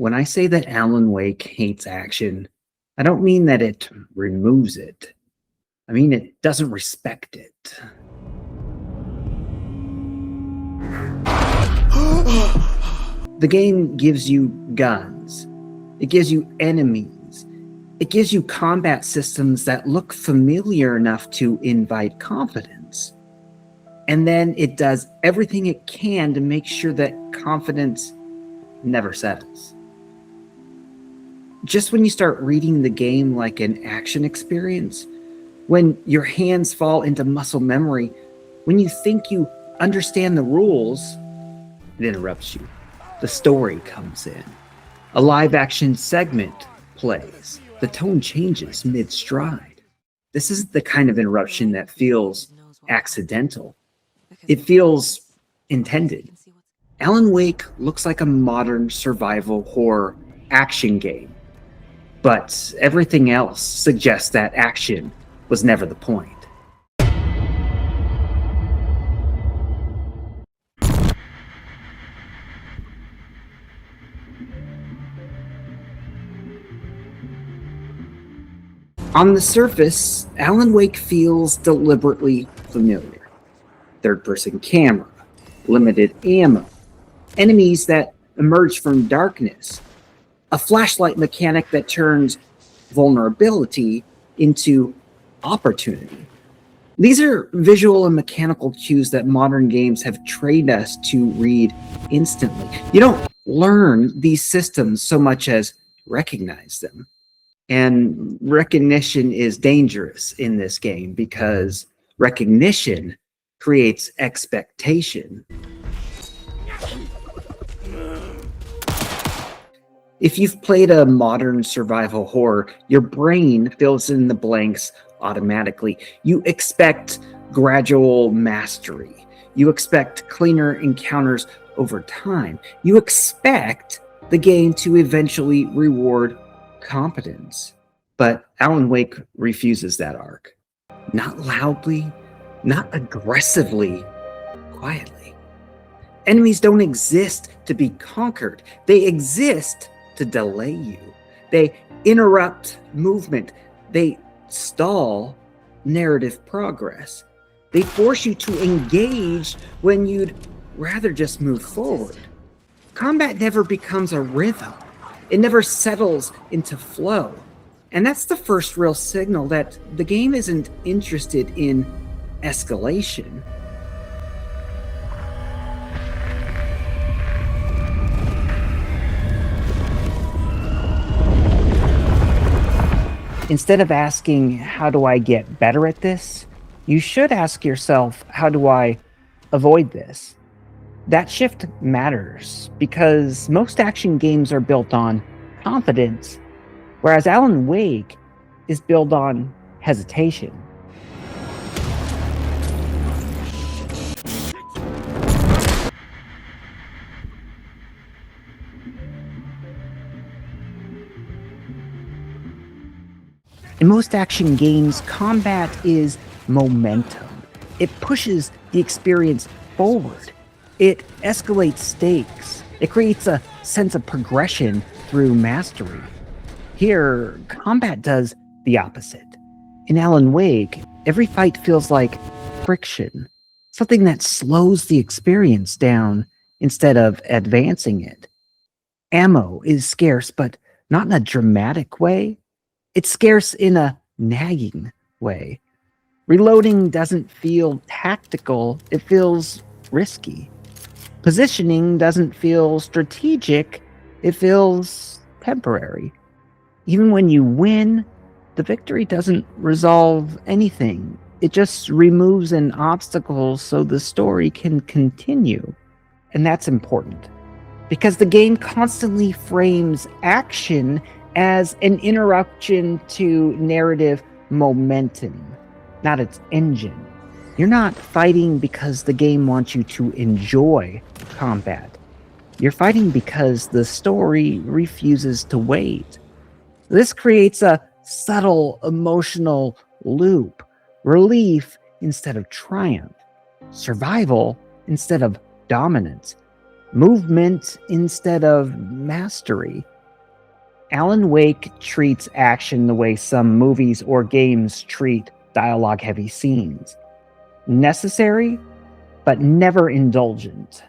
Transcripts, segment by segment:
When I say that Alan Wake hates action, I don't mean that it removes it. I mean it doesn't respect it. The game gives you guns. It gives you enemies. It gives you combat systems that look familiar enough to invite confidence. And then it does everything it can to make sure that confidence never settles. Just when you start reading the game like an action experience, when your hands fall into muscle memory, when you think you understand the rules, it interrupts you. The story comes in. A live action segment plays. The tone changes mid-stride. This is the kind of interruption that feels accidental. It feels intended. Alan Wake looks like a modern survival horror action game, but everything else suggests that action was never the point. On the surface, Alan Wake feels deliberately familiar. Third-person camera, limited ammo, enemies that emerge from darkness, a flashlight mechanic that turns vulnerability into opportunity. These are visual and mechanical cues that modern games have trained us to read instantly. You don't learn these systems so much as recognize them. And recognition is dangerous in this game because recognition creates expectation. If you've played a modern survival horror, your brain fills in the blanks automatically. You expect gradual mastery. You expect cleaner encounters over time. You expect the game to eventually reward competence. But Alan Wake refuses that arc. Not loudly, not aggressively, quietly. Enemies don't exist to be conquered. They exist to delay you. They interrupt movement. They stall narrative progress. They force you to engage when you'd rather just move forward. Combat never becomes a rhythm. It never settles into flow. And that's the first real signal that the game isn't interested in escalation. Instead of asking, how do I get better at this? You should ask yourself, how do I avoid this? That shift matters because most action games are built on confidence, whereas Alan Wake is built on hesitation. In most action games, combat is momentum. It pushes the experience forward. It escalates stakes. It creates a sense of progression through mastery. Here, combat does the opposite. In Alan Wake, every fight feels like friction, something that slows the experience down instead of advancing it. Ammo is scarce, but not in a dramatic way. It's scarce in a nagging way. Reloading doesn't feel tactical, it feels risky. Positioning doesn't feel strategic, it feels temporary. Even when you win, the victory doesn't resolve anything. It just removes an obstacle so the story can continue. And that's important, because the game constantly frames action as an interruption to narrative momentum, not its engine. You're not fighting because the game wants you to enjoy combat. You're fighting because the story refuses to wait. This creates a subtle emotional loop. Relief instead of triumph. Survival instead of dominance. movement instead of mastery. Alan Wake treats action the way some movies or games treat dialogue heavy scenes. Necessary, but never indulgent.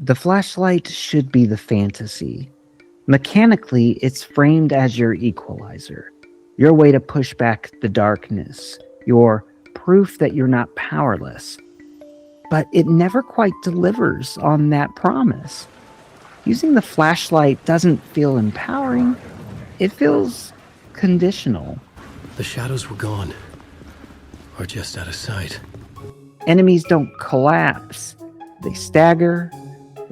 The flashlight should be the fantasy. Mechanically, it's framed as your equalizer, your way to push back the darkness, your proof that you're not powerless. But it never quite delivers on that promise. Using the flashlight doesn't feel empowering, it feels conditional. The shadows were gone, or just out of sight. Enemies don't collapse, they stagger,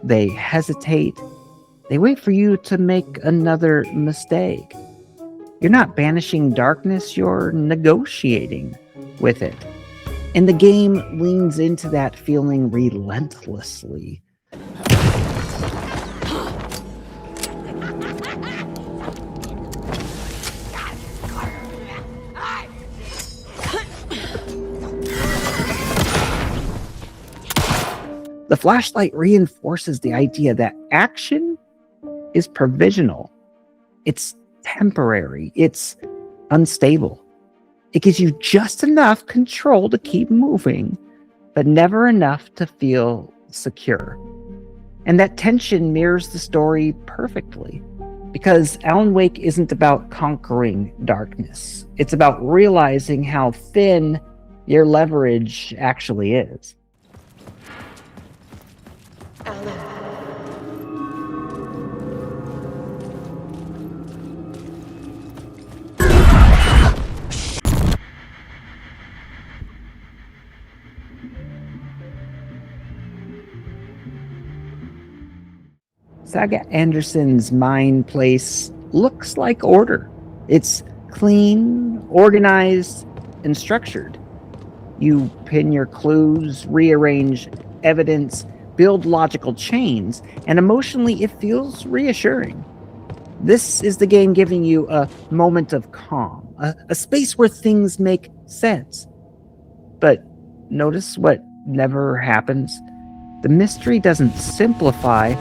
they hesitate, they wait for you to make another mistake. You're not banishing darkness, you're negotiating with it. And the game leans into that feeling relentlessly. The flashlight reinforces the idea that action is provisional. It's temporary. It's unstable. It gives you just enough control to keep moving, but never enough to feel secure. And that tension mirrors the story perfectly, because Alan Wake isn't about conquering darkness. It's about realizing how thin your leverage actually is. Saga Anderson's Mind Place looks like order. It's clean, organized, and structured. You pin your clues, rearrange evidence, build logical chains, and emotionally it feels reassuring. This is the game giving you a moment of calm, a space where things make sense. But notice what never happens? The mystery doesn't simplify.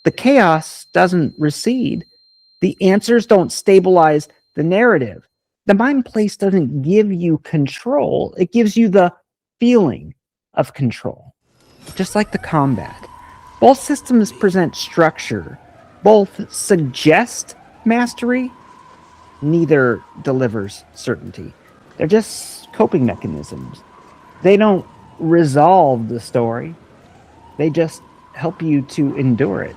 The chaos doesn't recede. The answers don't stabilize the narrative. The Mind Place doesn't give you control. It gives you the feeling of control. Just like the combat. Both systems present structure. Both suggest mastery. Neither delivers certainty. They're just coping mechanisms. They don't resolve the story. They just help you to endure it.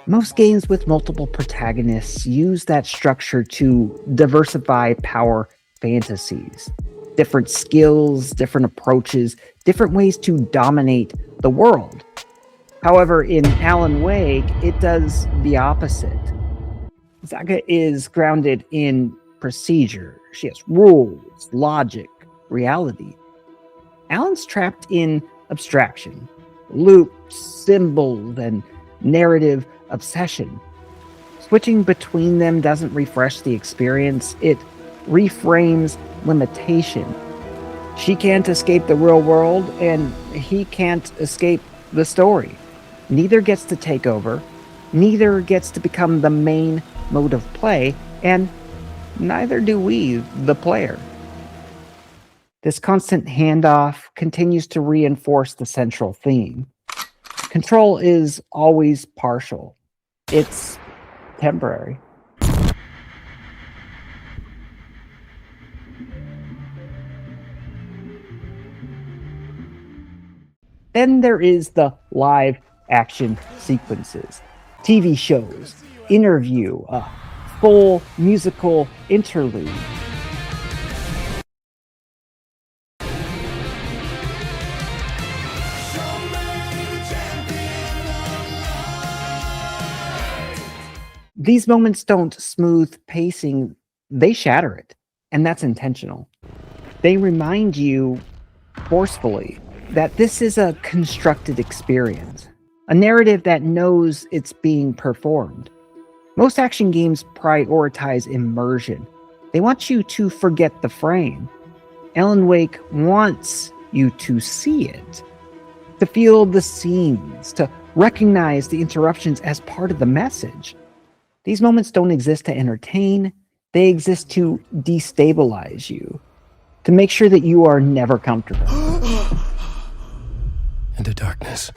Most games with multiple protagonists use that structure to diversify power fantasies. Different skills, different approaches, different ways to dominate the world. However, in Alan Wake, it does the opposite. Saga is grounded in procedure. She has rules, logic, reality. Alan's trapped in abstraction, loops, symbols, and narrative obsession. Switching between them doesn't refresh the experience, it reframes limitation. She can't escape the real world, and he can't escape the story. Neither gets to take over, neither gets to become the main mode of play, and neither do we, the player. This constant handoff continues to reinforce the central theme. Control is always partial. It's temporary. Then there is the live action sequences, TV shows, interview, a full musical interlude. These moments don't smooth pacing, they shatter it, and that's intentional. They remind you forcefully that this is a constructed experience, a narrative that knows it's being performed. Most action games prioritize immersion. They want you to forget the frame. Alan Wake wants you to see it, to feel the scenes, to recognize the interruptions as part of the message. These moments don't exist to entertain, they exist to destabilize you, to make sure that you are never comfortable. Into darkness.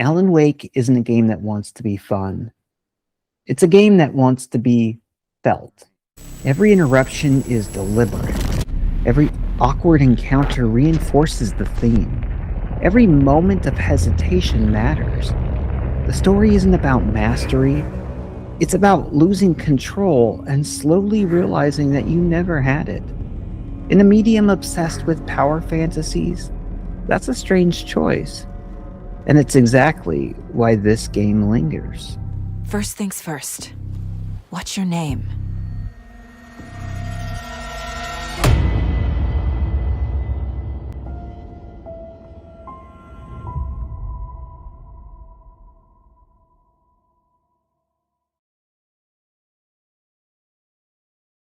Alan Wake isn't a game that wants to be fun. It's a game that wants to be felt. Every interruption is deliberate. Every awkward encounter reinforces the theme. Every moment of hesitation matters. The story isn't about mastery. It's about losing control and slowly realizing that you never had it. In a medium obsessed with power fantasies, that's a strange choice. And it's exactly why this game lingers. First things first. What's your name?